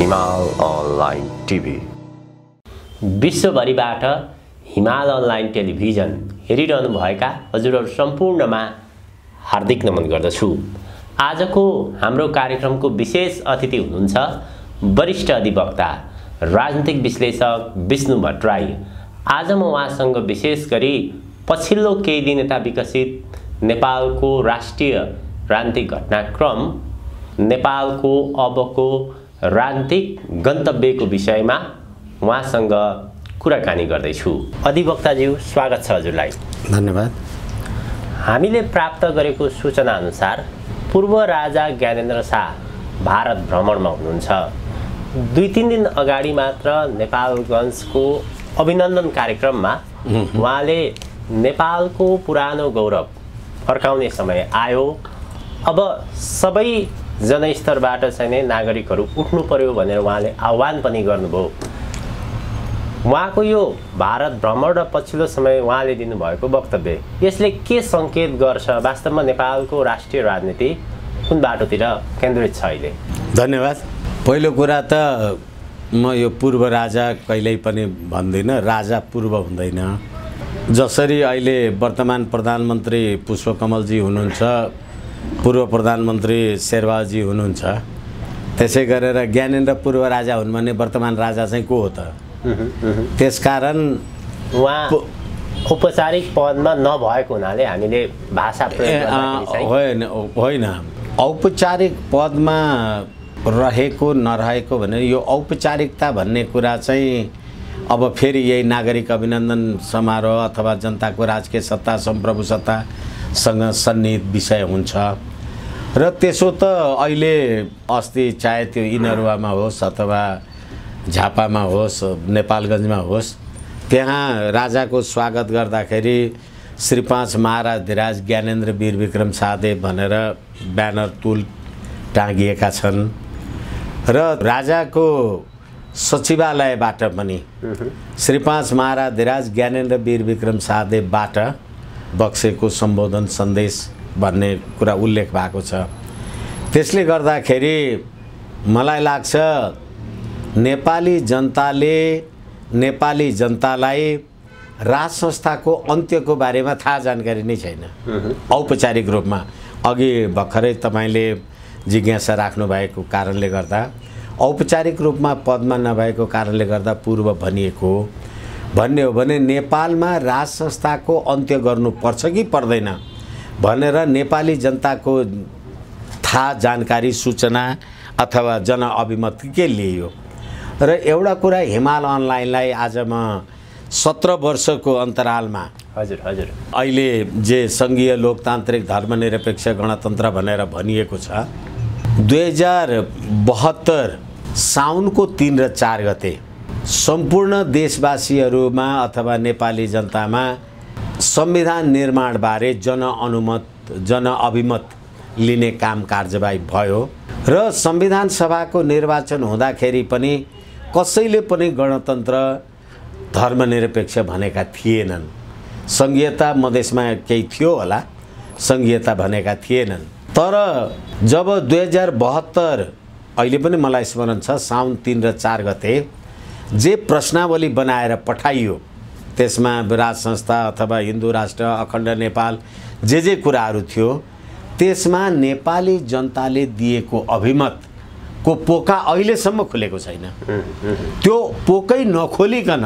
हिमाल online TV. विश्वभरिबाट हिमाल online television हेरिरहनु भएका हजुरहरू सम्पूर्णमा हार्दिक नमन गर्दछु। आजको हाम्रो कार्यक्रमको विशेष अतिथि हुनुहुन्छ वरिष्ठ अधिवक्ता राजनीतिक विश्लेषक विष्णु भट्टराई। आज म उहाँसँग विशेष गरी पछिल्लो केही दिन यता विकसित नेपालको राष्ट्रिय राजनीतिक घटनाक्रम, नेपालको अबको राजनीतिक गन्तव्यको विषयमा उहाँसँग कुराकानी गर्दैछु। अधिवक्ताज्यू, स्वागत छ हजुरलाई। धन्यवाद। हामीले प्राप्त गरेको सूचना अनुसार पूर्व राजा ज्ञानेन्द्र शाह भारत भ्रमणमा हुनुहुन्छ। 2-3 दिन अगाडि मात्र नेपालगञ्जको अभिनन्दन कार्यक्रममा उहाँले नेपालको पुरानो गौरव फर्काउने समय आयो, अब सबै जनस्तरबाट चाहिँ नै नागरिकहरू उठ्नु पर्यो भनेर उहाँले आह्वान पनि गर्नुभयो। उहाँको यो भारत भ्रमण र पछिल्लो समय उहाँले दिनुभएको वक्तव्य, यसले के सङ्केत गर्छ? वास्तवमा नेपालको राष्ट्रिय राजनीति कुन बाटोतिर केन्द्रित छ अहिले? धन्यवाद। पहिलो कुरा त म यो पूर्व राजा कहिल्यै पनि भन्दिनँ, राजा पूर्व हुँदैन। जसरी अहिले वर्तमान प्रधानमन्त्री पुष्पकमलजी हुनुहुन्छ, पूर्व प्रधानमन्त्री शेरबहादुरजी हुनुहुन्छ, त्यसै गरेर ज्ञानेन्द्र पूर्व राजा हुन् भने वर्तमान राजा चाहिँ को हो त? त्यसकारण उहाँ औपचारिक पदमा नभएको हुनाले हामीले भाषा होइन औपचारिक पदमा रहेको नरहेको भने यो औपचारिकता भन्ने कुरा चाहिँ अब फेरि यही नागरिक अभिनन्दन समारोह अथवा जनताको राजकीय सत्ता सम्प्रभु सत्तासँग सन्निहित विषय हुन्छ। र त्यसो त अहिले अस्ति चाहे त्यो इनरुवामा होस् अथवा झापामा होस्, नेपालगञ्जमा होस्, त्यहाँ राजाको स्वागत गर्दाखेरि श्री 5 महाराज धिराज ज्ञानेन्द्र वीर विक्रम शाहदेव भनेर ब्यानर तुल टाँगिएका छन्। र राजाको सचिवालयबाट पनि श्री 5 महाराज धिराज ज्ञानेन्द्र वीर विक्रम शाहदेवबाट बक्सेको सम्बोधन सन्देश भन्ने कुरा उल्लेख भएको छ। त्यसले गर्दाखेरि मलाई लाग्छ नेपाली जनतालाई राज संस्थाको अन्त्यको बारेमा थाहा जानकारी नै छैन औपचारिक रूपमा। अघि भर्खरै तपाईँले जिज्ञासा राख्नु भएको कारणले गर्दा औपचारिक रूपमा पदमा नभएको कारणले गर्दा पूर्व भनिएको भन्ने हो भने नेपालमा राज संस्थाको अन्त्य गर्नुपर्छ कि पर्दैन भनेर नेपाली जनताको थाहा जानकारी सूचना अथवा जनअभिमत के लियो। र एउटा कुरा हिमाल अनलाइनलाई आज म 17 वर्षको अन्तरालमा हजुर अहिले जे सङ्घीय लोकतान्त्रिक धर्मनिरपेक्ष गणतन्त्र भनेर भनिएको छ, 2072 साउनको 3 र 4 गते सम्पूर्ण देशवासीहरूमा अथवा नेपाली जनतामा संविधान निर्माणबारे जनअभिमत लिने काम कारबाही भयो। र संविधान सभाको निर्वाचन हुँदाखेरि पनि कसैले पनि गणतन्त्र धर्मनिरपेक्ष भनेका थिएनन्। सङ्घीयता मधेसमा केही थियो होला, सङ्घीयता भनेका थिएनन्। तर जब 2072 अहिले पनि मलाई स्मरण छ, साउन 3 र 4 गते जे प्रश्नावली बनाएर पठाइयो, त्यसमा राज संस्था अथवा हिन्दू राष्ट्र, अखण्ड नेपाल जे कुराहरू थियो, त्यसमा नेपाली जनताले दिएको अभिमतको पोका अहिलेसम्म खुलेको छैन। त्यो पोकै नखोलिकन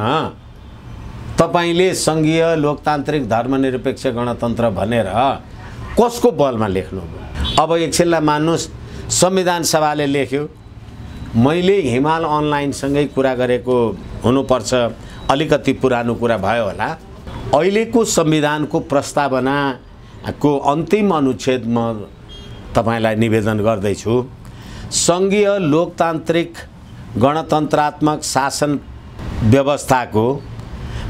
तपाईँले सङ्घीय लोकतान्त्रिक धर्मनिरपेक्ष गणतन्त्र भनेर कसको बलमा लेख्नु? अब एकछिनलाई मान्नुहोस्, संविधान सभाले लेख्यो, मैले हिमाल अनलाइनसँगै कुरा गरेको हुनुपर्छ, अलिकति पुरानो कुरा भयो होला। अहिलेको संविधानको प्रस्तावनाको अन्तिम अनुच्छेद म तपाईँलाई निवेदन गर्दैछु। सङ्घीय लोकतान्त्रिक गणतन्त्रात्मक शासन व्यवस्थाको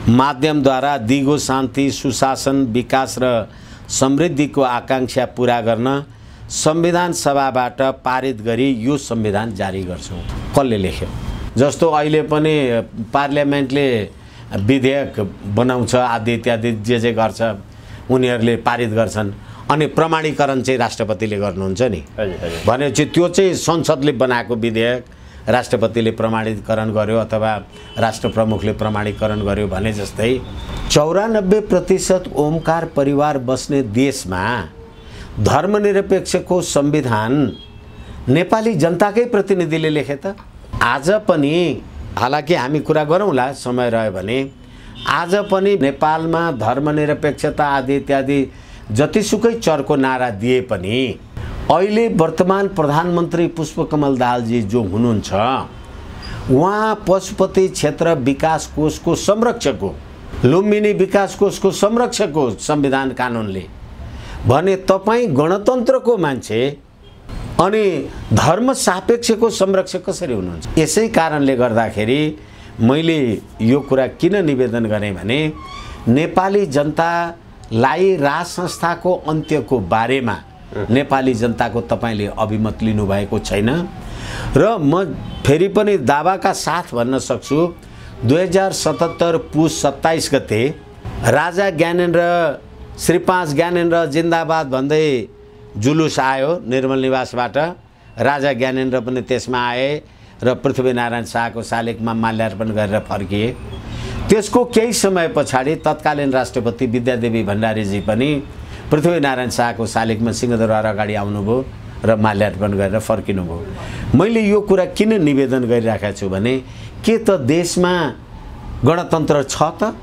माध्यमद्वारा दिगो शान्ति, सुशासन, विकास र समृद्धिको आकाङ्क्षा पुरा गर्न संविधान सभाबाट पारित गरी यो संविधान जारी गर्छौँ। कसले लेख्यो? जस्तो अहिले पनि पार्लियामेन्टले विधेयक बनाउँछ आदि इत्यादि जे गर्छ, उनीहरूले पारित गर्छन् अनि प्रमाणीकरण चाहिँ राष्ट्रपतिले गर्नुहुन्छ नि। भनेपछि त्यो चाहिँ संसदले बनाएको विधेयक राष्ट्रपतिले प्रमाणीकरण गर्यो अथवा राष्ट्र प्रमुखले प्रमाणीकरण गर्यो भने जस्तै 94% ओमकार परिवार बस्ने देशमा धर्मनिरपेक्षको संविधान नेपाली जनताकै प्रतिनिधिले लेखे त। आज पनि हालाकि हामी कुरा गरौँला समय रह्यो भने, आज पनि नेपालमा धर्मनिरपेक्षता आदि इत्यादि जतिसुकै चर्को नारा दिए पनि अहिले वर्तमान प्रधानमन्त्री पुष्पकमल दाहालजी जो हुनुहुन्छ उहाँ पशुपति क्षेत्र विकास कोषको संरक्षक हो, लुम्बिनी विकास कोषको संरक्षक हो संविधान कानुनले। भने तपाईँ गणतन्त्रको मान्छे अनि धर्म सापेक्षको संरक्षक कसरी हुनुहुन्छ? यसै कारणले गर्दाखेरि मैले यो कुरा किन निवेदन गरेँ भने नेपाली जनतालाई राज संस्थाको अन्त्यको बारेमा नेपाली जनताको तपाईँले अभिमत लिनुभएको छैन। र म फेरि पनि दावाका साथ भन्न सक्छु 2077 पुस 27 गते राजा ज्ञानेन्द्र श्री 5 ज्ञानेन्द्र जिन्दाबाद भन्दै जुलुस आयो निर्मल निवासबाट। राजा ज्ञानेन्द्र पनि त्यसमा आए र पृथ्वीनारायण शाहको शालिगमा माल्यार्पण गरेर फर्किए। त्यसको केही समय पछाडि तत्कालीन राष्ट्रपति विद्यादेवी भण्डारीजी पनि पृथ्वीनारायण शाहको शालिगमा सिंहदरबार अगाडि आउनुभयो र माल्यार्पण गरेर फर्किनुभयो। मैले यो कुरा किन निवेदन गरिराखेको छु भने के त देशमा गणतन्त्र छ त?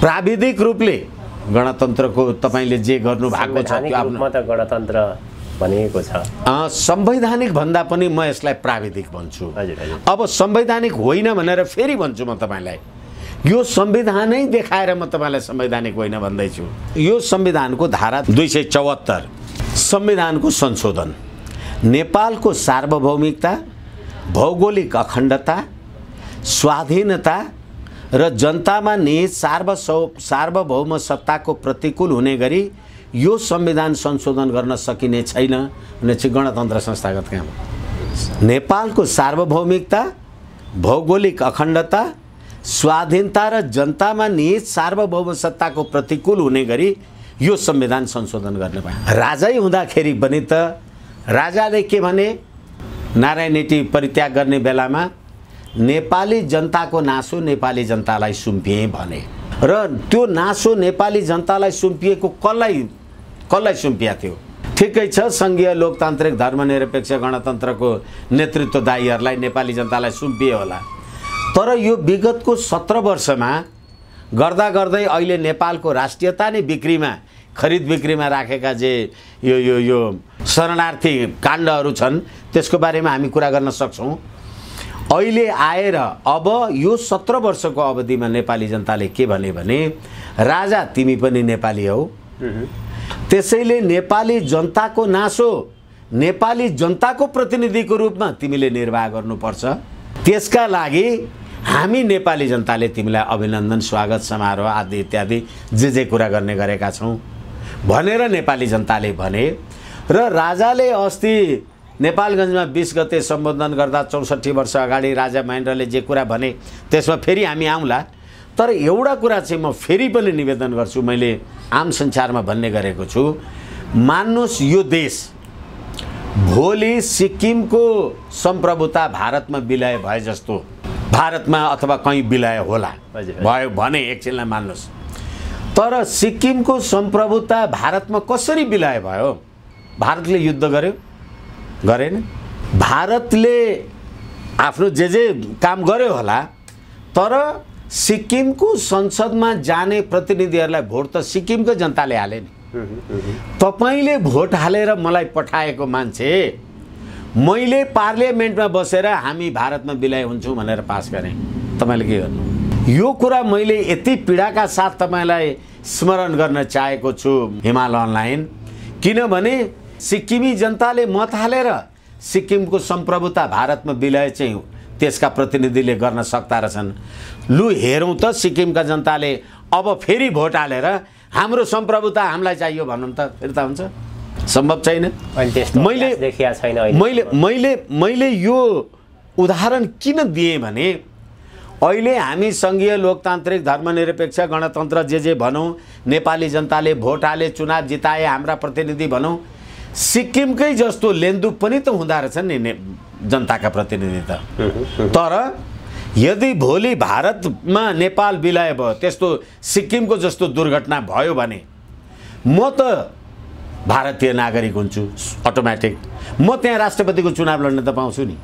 प्राविधिक रूपले गणतन्त्रको तपाईले जे गर्नु भएको छ त्यो आफ्नो त गणतन्त्र भनिएको छ। संवैधानिक भन्दा पनि म यसलाई प्राविधिक भन्छु। अब संवैधानिक होइन भनेर फेरि भन्छु म तपाईलाई, यो संविधानै देखाएर म तपाईलाई संवैधानिक होइन भन्दैछु। यो संविधानको धारा 274 संविधानको संशोधन नेपालको सार्वभौमिकता, भौगोलिक अखण्डता, स्वाधीनता र जनतामा निहित सार्वभौम सत्ताको प्रतिकूल हुने गरी यो संविधान संशोधन गर्न सकिने छैन भने चाहिँ गणतन्त्र संस्थागत काम। नेपालको सार्वभौमिकता, भौगोलिक अखण्डता, स्वाधीनता र जनतामा निहित सार्वभौम सत्ताको प्रतिकूल हुने गरी यो संविधान संशोधन गर्न पाए। राजै हुँदाखेरि पनि त राजाले के भने नारायणहिटी परित्याग गर्ने बेलामा नेपाली जनताको नासो नेपाली जनतालाई सुम्पिए भने, र त्यो नासो नेपाली जनतालाई सुम्पिएको कसलाई सुम्पिया थियो? ठिकै छ, संघीय लोकतान्त्रिक धर्मनिरपेक्ष गणतन्त्रको नेतृत्वदायीहरूलाई नेपाली जनतालाई सुम्पिए होला। तर यो विगतको 17 वर्षमा गर्दा गर्दै अहिले नेपालको राष्ट्रियता नै बिक्रीमा खरिद बिक्रीमा राखेका जे यो शरणार्थी काण्डहरू छन् त्यसको बारेमा हामी कुरा गर्न सक्छौँ। अहिले आएर अब यो 17 वर्षको अवधिमा नेपाली जनताले के भने राजा तिमी पनि नेपाली हौ, त्यसैले नेपाली जनताको नासो नेपाली जनताको प्रतिनिधिको रूपमा तिमीले निर्वाह गर्नुपर्छ। त्यसका लागि हामी नेपाली जनताले तिमीलाई अभिनन्दन, स्वागत समारोह आदि इत्यादि जे कुरा गर्ने गरेका छौँ भनेर नेपाली जनताले भने। र राजाले अस्ति नेपालगञ्जमा 20 गते सम्बोधन गर्दा 64 वर्ष अगाडि राजा महेन्द्रले जे कुरा भने त्यसमा फेरि हामी आउँला। तर एउटा कुरा चाहिँ म फेरि पनि निवेदन गर्छु, मैले आम संसारमा भन्ने गरेको छु, मान्नुहोस् यो देश भोलि सिक्किमको सम्प्रभुता भारतमा विलय भए जस्तो भारतमा अथवा कहीँ विलय होला भयो भने एकछिनलाई मान्नुहोस्। तर सिक्किमको सम्प्रभुता भारतमा कसरी विलय भयो? भारतले युद्ध गर्यो? गरेन। भारतले आफ्नो जे काम गर्यो होला, तर सिक्किमको संसदमा जाने प्रतिनिधिहरूलाई भोट त सिक्किमको जनताले हाले नि। तपाईले भोट हालेर मलाई पठाएको मान्छे मैले पार्लियामेन्टमा बसेर हामी भारतमा विलय हुन्छौँ भनेर पास गरेँ, तपाईले के गर्नु? यो कुरा मैले यति पीडाका साथ तपाईलाई स्मरण गर्न चाहेको छु हिमाल अनलाइन, किनभने सिक्किमी जनताले मत हालेर सिक्किमको सम्प्रभुता भारतमा विलय चाहिँ त्यसका प्रतिनिधिले गर्न सक्दा रहेछन्। लु हेरौँ त सिक्किमका जनताले अब फेरि भोट हालेर हाम्रो सम्प्रभुता हामीलाई चाहियो भन्नु त फेरि त हुन्छ? सम्भव छैन। मैले यो उदाहरण किन दिएँ भने अहिले हामी संघीय लोकतान्त्रिक धर्मनिरपेक्ष गणतन्त्र जे भनौँ, नेपाली जनताले भोट हाले, चुनाव जिताए, हाम्रा प्रतिनिधि भनौँ, सिक्किमकै जस्तो लेन्दुप पनि त हुँदो रहेछन् नि जनताका प्रतिनिधि त। तर यदि भोलि भारतमा नेपाल विलय भयो, त्यस्तो सिक्किमको जस्तो दुर्घटना भयो भने म त भारतीय नागरिक हुन्छु अटोमेटिक। म त्यहाँ राष्ट्रपतिको चुनाव लड्न त पाउँछु नि,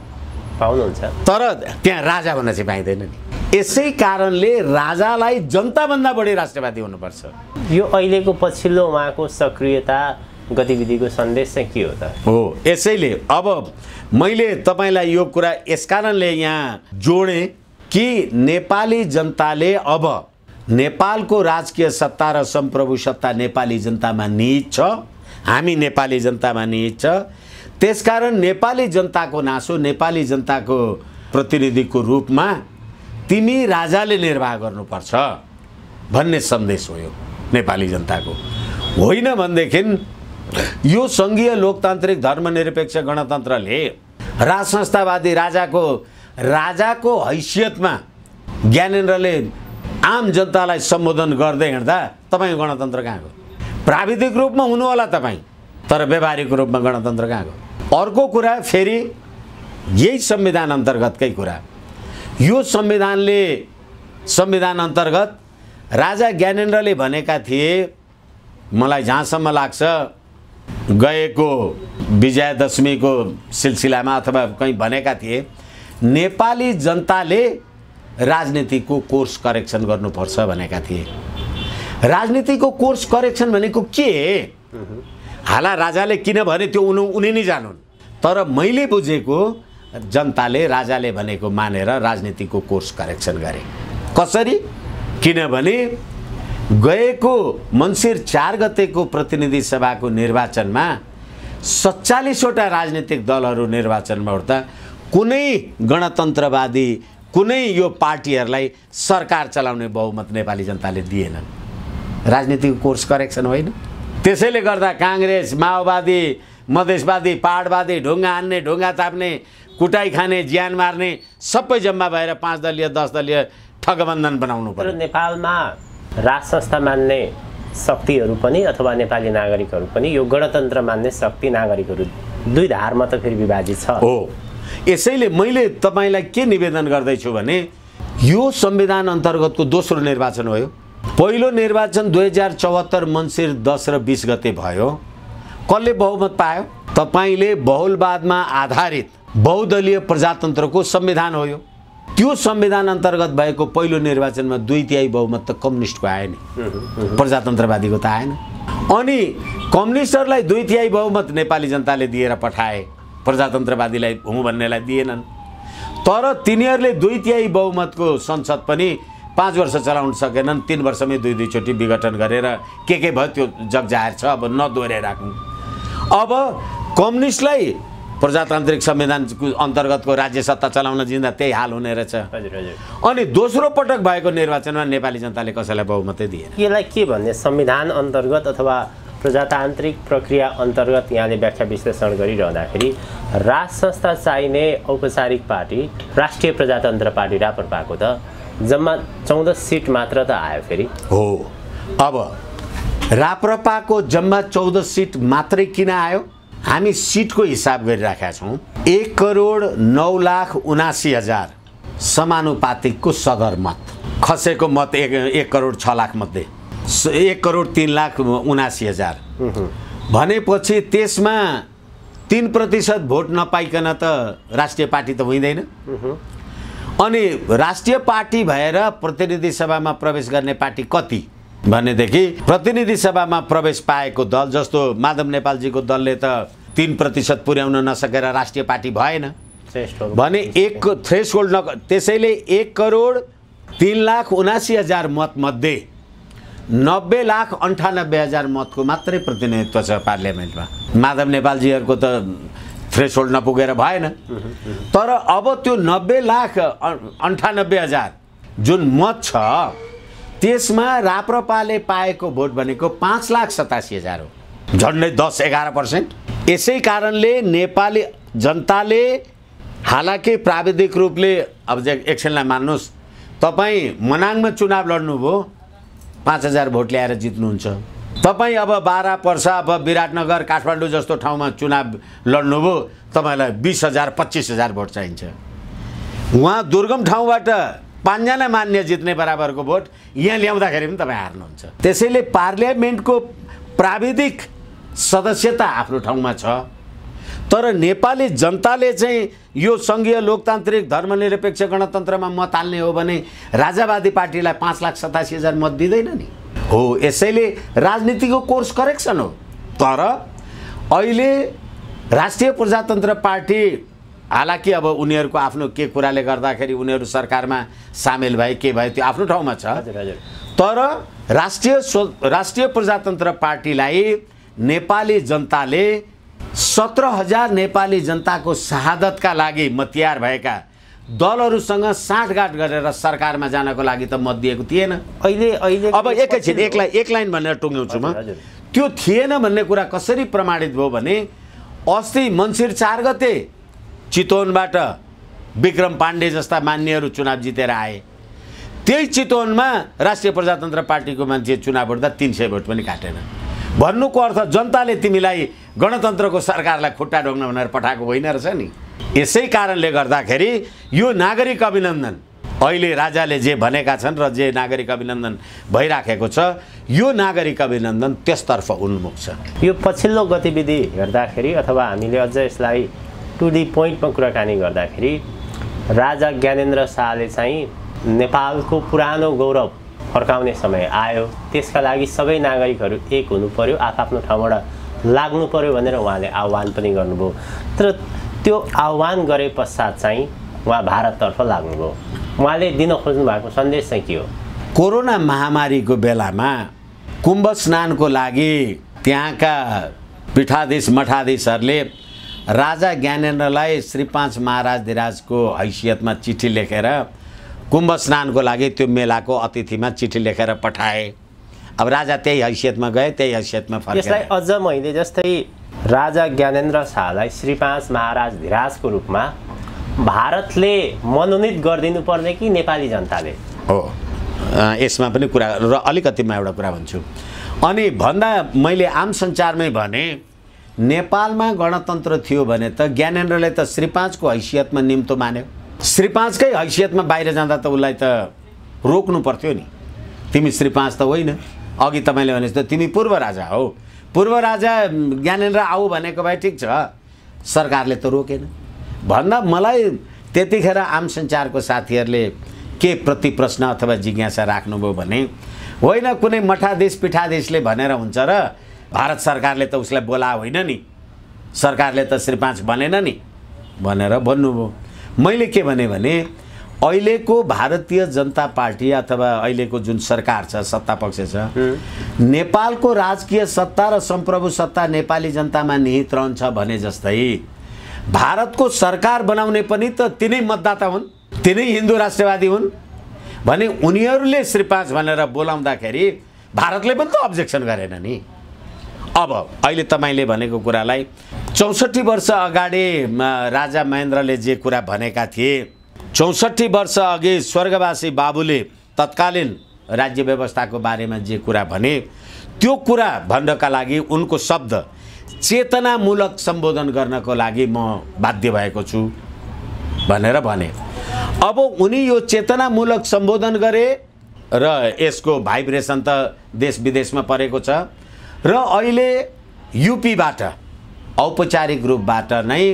पाउनुहुन्छ, तर त्यहाँ राजा हुन चाहिँ पाइँदैन नि। यसै कारणले राजालाई जनताभन्दा बढी राष्ट्रवादी हुनुपर्छ। यो अहिलेको पछिल्लो उहाँको सक्रियता गतिविधिको सन्देश चाहिँ के हो त? हो, यसैले अब मैले तपाईँलाई यो कुरा यस कारणले यहाँ जोडेँ कि नेपाली जनताले अब नेपालको राजकीय सत्ता र सम्प्रभु सत्ता नेपाली जनतामा निहित छ, हामी नेपाली जनतामा निहित छ। त्यसकारण नेपाली जनताको नासो, नेपाली जनताको प्रतिनिधिको रूपमा तिमी राजाले निर्वाह गर्नुपर्छ भन्ने सन्देश हो यो नेपाली जनताको। होइन भनेदेखि यो सङ्घीय लोकतान्त्रिक धर्मनिरपेक्ष गणतन्त्रले राज संस्थावादी राजाको हैसियतमा ज्ञानेन्द्रले आम जनतालाई सम्बोधन गर्दै हिँड्दा तपाईँको गणतन्त्र कहाँ गयो? प्राविधिक रूपमा हुनुहोला तपाईँ, तर व्यावहारिक रूपमा गणतन्त्र कहाँ गयो? अर्को कुरा फेरि यही संविधान अन्तर्गतकै कुरा, यो संविधान अन्तर्गत राजा ज्ञानेन्द्रले भनेका थिए, मलाई जहाँसम्म लाग्छ गएको विजयादशमीको सिलसिलामा अथवा कहीँ भनेका थिए, नेपाली जनताले राजनीतिको कोर्स करेक्सन गर्नुपर्छ भनेका थिए। राजनीतिको कोर्स करेक्सन भनेको के? हाला राजाले किन भने त्यो उनी नै जानुन्, तर मैले बुझेको जनताले राजाले भनेको मानेर राजनीतिको कोर्स करेक्सन गरे। कसरी? किनभने गएको मङ्सिर 4 गतेको प्रतिनिधि सभाको निर्वाचनमा 47वटा राजनीतिक दलहरू निर्वाचनमा उठ्दा कुनै गणतन्त्रवादी कुनै यो पार्टीहरूलाई सरकार चलाउने बहुमत नेपाली जनताले दिएनन्। राजनीतिक कोर्स करेक्सन होइन। त्यसैले गर्दा काङ्ग्रेस, माओवादी, मधेसवादी, पहाडवादी, ढुङ्गा हान्ने, ढुङ्गा ताप्ने, कुटाई खाने, ज्यान मार्ने सबै जम्मा भएर 5 दलीय 10 दलीय ठगबन्धन बनाउनु पर्यो। नेपालमा राज संस्था मान्ने शक्तिहरू पनि अथवा नेपाली नागरिकहरू पनि यो गणतन्त्र मान्ने शक्ति नागरिकहरू दुई धारमा त फेरि विभाजित छ। हो, यसैले मैले तपाईँलाई के निवेदन गर्दैछु भने यो संविधान अन्तर्गतको दोस्रो निर्वाचन हो। पहिलो निर्वाचन 2074 मङ्सिर 10 र 20 गते भयो। कसले बहुमत पायो? तपाईँले बहुलवादमा आधारित बहुदलीय प्रजातन्त्रको संविधान हो यो। त्यो संविधान अन्तर्गत भएको पहिलो निर्वाचनमा 2/3 बहुमत त कम्युनिस्टको आयो नि, प्रजातन्त्रवादीको त आएन। अनि कम्युनिस्टहरूलाई 2/3 बहुमत नेपाली जनताले दिएर पठाए, प्रजातन्त्रवादीलाई हुँ भन्नेलाई दिएनन्। तर तिनीहरूले 2/3 बहुमतको संसद पनि 5 वर्ष चलाउन सकेनन्। 3 वर्षमै 2 चोटि विघटन गरेर के भयो त्यो जगजाहेर छ, अब नदोहोऱ्याइराख्नु। अब कम्युनिस्टलाई प्रजातान्त्रिक संविधान अन्तर्गतको राज्य सत्ता चलाउन दिँदा त्यही हाल हुने रहेछ। अनि दोस्रो पटक भएको निर्वाचनमा नेपाली जनताले कसैलाई बहुमतै दिएन। यसलाई के भन्ने? संविधान अन्तर्गत अथवा प्रजातान्त्रिक प्रक्रिया अन्तर्गत यहाँले व्याख्या विश्लेषण गरिरहँदाखेरि राज संस्था चाहिने औपचारिक पार्टी राष्ट्रिय प्रजातन्त्र पार्टी राप्रपाको त जम्मा 14 सिट मात्र त आयो फेरि। हो, अब राप्रपाको जम्मा 14 सिट मात्रै किन आयो? हामी सिटको हिसाब गरिराखेका छौँ। 1,09,79,000 समानुपातिकको सदर मत, खसेको मत 1,06,00,000 मध्ये 1,03,79,000 भनेपछि त्यसमा 3% भोट नपाइकन त राष्ट्रिय पार्टी त हुँदैन। अनि राष्ट्रिय पार्टी भएर प्रतिनिधि सभामा प्रवेश गर्ने पार्टी कति भनेदेखि प्रतिनिधि सभामा प्रवेश पाएको दल जस्तो माधव नेपालजीको दलले त 3% पुर्याउन नसकेर राष्ट्रिय पार्टी भएन भने एक थ्रेसहोल्ड त्यसैले 1,03,79,000 मत मध्ये 90,98,000 मतको मात्रै प्रतिनिधित्व छ पार्लियामेन्टमा। माधव नेपालजीहरूको त थ्रेसहोल्ड नपुगेर भएन। तर अब त्यो 90,98,000 जुन मत छ त्यसमा राप्रपाले पाएको भोट भनेको 5,87,000 हो, झन्डै 10-11%। यसै कारणले नेपाली जनताले हालाकि प्राविधिक रूपले अब एकछिनलाई मान्नुहोस्, तपाईँ मनाङमा चुनाव लड्नुभयो, 5,000 भोट ल्याएर जित्नुहुन्छ। तपाईँ अब बारा पर्सा अब विराटनगर काठमाडौँ जस्तो ठाउँमा चुनाव लड्नुभयो तपाईँलाई 20,000 25,000 भोट चाहिन्छ। उहाँ दुर्गम ठाउँबाट 5 जना मान्य जित्ने बराबरको भोट यहाँ ल्याउँदाखेरि पनि तपाईँ हार्नुहुन्छ। त्यसैले पार्लियामेन्टको प्राविधिक सदस्यता आफ्नो ठाउँमा छ, तर नेपाली जनताले चाहिँ यो सङ्घीय लोकतान्त्रिक धर्मनिरपेक्ष गणतन्त्रमा मत हाल्ने हो भने राजावादी पार्टीलाई 5,87,000 मत दिँदैन नि। हो, यसैले राजनीतिको कोर्स करेक्सन हो। तर अहिले राष्ट्रिय प्रजातन्त्र पार्टी, हालाकि अब उनीहरूको आफ्नो के कुराले गर्दाखेरि उनीहरू सरकारमा सामेल भए के भए त्यो आफ्नो ठाउँमा छ, तर राष्ट्रिय प्रजातन्त्र पार्टीलाई नेपाली जनताले 17,000 नेपाली जनताको शहादतका लागि मतियार भएका दलहरूसँग साँठगाँठ गरेर सरकारमा जानको लागि त मत दिएको थिएन। अहिले अब एकैछिन एक लाइन भनेर टुङ्ग्याउँछु म। त्यो थिएन भन्ने कुरा कसरी प्रमाणित भयो भने अस्ति मङ्सिर 4 गते चितवनबाट विक्रम पाण्डे जस्ता मान्यहरू चुनाव जितेर आए। त्यही चितवनमा राष्ट्रिय प्रजातन्त्र पार्टीको मान्छे चुनाव लड्दा 300 भोट पनि काटेन। भन्नुको अर्थ जनताले तिमीलाई गणतन्त्रको सरकारलाई खुट्टा ढोग्न भनेर पठाएको होइन रहेछ नि। यसै कारणले गर्दाखेरि यो नागरिक अभिनन्दन अहिले राजाले जे भनेका छन् र जे नागरिक अभिनन्दन भइराखेको छ, यो नागरिक अभिनन्दन त्यसतर्फ उन्मुख छ। यो पछिल्लो गतिविधि हेर्दाखेरि अथवा हामीले अझ यसलाई टु दी पोइन्टमा कुराकानी गर्दाखेरि राजा ज्ञानेन्द्र शाहले चाहिँ नेपालको पुरानो गौरव फर्काउने समय आयो, त्यसका लागि सबै नागरिकहरू एक हुनु पर्यो, आफ्नो ठाउँबाट लाग्नु पर्यो भनेर उहाँले आह्वान पनि गर्नुभयो। तर त्यो आह्वान गरे पश्चात चाहिँ उहाँ भारततर्फ लाग्नुभयो। उहाँले दिन खोज्नु भएको सन्देश चाहिँ के हो? कोरोना महामारीको बेलामा कुम्भ स्नानको लागि त्यहाँका पीठाधीश मठाधीशहरूले राजा ज्ञानेन्द्रलाई श्री 5 महाराज धिराजको हैसियतमा चिठी लेखेर कुम्भ स्नानको लागि त्यो मेलाको अतिथिमा चिठी लेखेर पठाए। अब राजा त्यही हैसियतमा गए, त्यही हैसियतमा फर्के। यसलाई अझ मैले जस्तै राजा ज्ञानेन्द्र शाहलाई श्री 5 महाराज धिराजको रूपमा भारतले मनोनित गरिदिनु पर्ने कि नेपाली जनताले? हो, यसमा पनि कुरा र अलिकति म एउटा कुरा भन्छु। अनि भन्दा मैले आम सञ्चारमै भने नेपालमा गणतन्त्र थियो भने त ज्ञानेन्द्रले त श्री 5 को हैसियतमा निम्तो मान्यो। श्री 5 कै हैसियतमा बाहिर जाँदा त उसलाई त रोक्नु पर्थ्यो नि। तिमी श्री 5 त होइन, अघि तपाईँले भने जस्तो तिमी पूर्व राजा हो, पूर्व राजा ज्ञानेन्द्र आऊ भनेको भए ठिक छ, सरकारले त रोकेन। भन्दा मलाई त्यतिखेर आम सञ्चारको साथीहरूले के प्रति प्रश्न अथवा जिज्ञासा राख्नुभयो भने होइन कुनै मठाधीश पीठाधीशले भनेर हुन्छ र भारत सरकारले त उसलाई बोला होइन नि, सरकारले त श्री 5 भनेन नि भनेर भन्नुभयो। मैले के भने अहिलेको भारतीय जनता पार्टी अथवा अहिलेको जुन सरकार छ, सत्ता पक्ष छ, नेपालको राजकीय सत्ता र सम्प्रभु सत्ता नेपाली जनतामा निहित रहन्छ भने जस्तै भारतको सरकार बनाउने पनि त तिनै मतदाता हुन्, तिनै हिन्दू राष्ट्रवादी हुन् भने उनीहरूले श्री 5 भनेर बोलाउँदाखेरि भारतले पनि त अब्जेक्सन गरेन नि। अब अहिले तपाईँले भनेको कुरालाई 64 वर्ष अगाडि राजा महेन्द्रले जे कुरा भनेका थिए, 64 वर्ष अघि स्वर्गवासी बाबुले तत्कालीन राज्य व्यवस्थाको बारेमा जे कुरा भने त्यो कुरा भन्नका लागि उनको शब्द चेतनामूलक सम्बोधन गर्नको लागि म बाध्य भएको छु भनेर भने। अब उनी यो चेतनामूलक सम्बोधन गरे र यसको भाइब्रेसन त देश विदेशमा परेको छ र अहिले यूपीबाट औपचारिक रूपबाट नै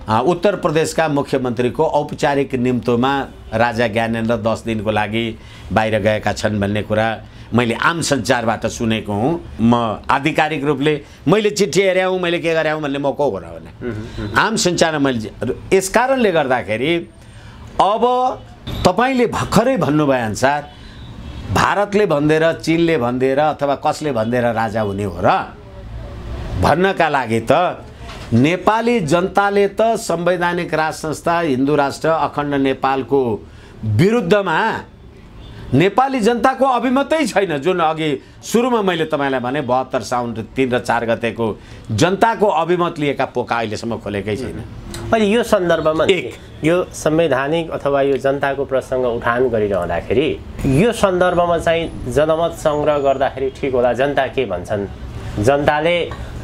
उत्तर प्रदेशका मुख्यमन्त्रीको औपचारिक निम्तोमा राजा ज्ञानेन्द्र 10 दिनको लागि बाहिर गएका छन् भन्ने कुरा मैले आम सञ्चारबाट सुनेको हुँ। म आधिकारिक रूपले मैले चिठी हेरेँ हूँ, मैले के गरेँ हूँ भन्ने म को हो र भने आम सञ्चारमा मैले यस कारणले गर्दाखेरि अब तपाईले भर्खरै भन्नुभए अनुसार भारतले भन्देर चीनले भन्देर अथवा कसले भन्देर राजा हुने हो र भन्नका लागि त नेपाली जनताले त संवैधानिक राज संस्था हिन्दू राष्ट्र अखण्ड नेपालको विरुद्धमा नेपाली जनताको अभिमतै छैन। जुन अघि सुरुमा मैले तपाईलाई भने 72 साउन 3 र 4 गतेको जनताको अभिमत लिएका पोका अहिलेसम्म खोलेकै छैन। अहिले यो सन्दर्भमा यो संवैधानिक अथवा यो जनताको प्रसङ्ग उठान गरिरहँदाखेरि यो सन्दर्भमा चाहिँ जनमत सङ्ग्रह गर्दाखेरि ठिक होला? जनता के भन्छन्? जनताले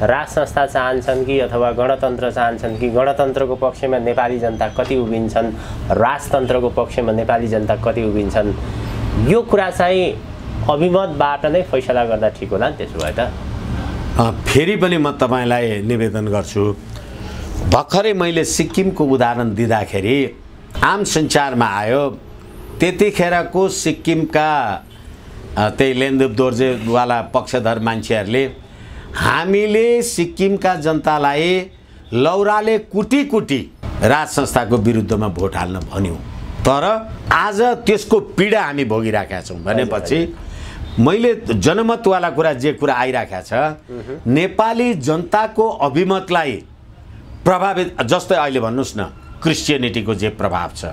राज संस्था चाहन्छन् कि अथवा गणतन्त्र चाहन्छन् कि गणतन्त्रको पक्षमा नेपाली जनता कति उभिन्छन्, राजतन्त्रको पक्षमा नेपाली जनता कति उभिन्छन्? यो कुरा चाहिँ अभिमतबाट नै फैसला गर्दा ठिक होला नि त्यसो भए त? फेरि पनि म तपाईँलाई निवेदन गर्छु, भर्खरै मैले सिक्किमको उदाहरण दिँदाखेरि आम सञ्चारमा आयो, त्यतिखेरको सिक्किमका त्यही लेन्देप दोर्जेवाला पक्षधर मान्छेहरूले हामीले सिक्किमका जनतालाई लौराले कुटी कुटी राज संस्थाको विरुद्धमा भोट हाल्न भन्यौँ, तर आज त्यसको पीडा हामी भोगिराखेका छौँ। भनेपछि मैले जनमतवाला कुरा जे कुरा आइराखेको छ, नेपाली जनताको अभिमतलाई प्रभावित, जस्तै अहिले भन्नुहोस् न क्रिस्चियनिटीको जे प्रभाव छ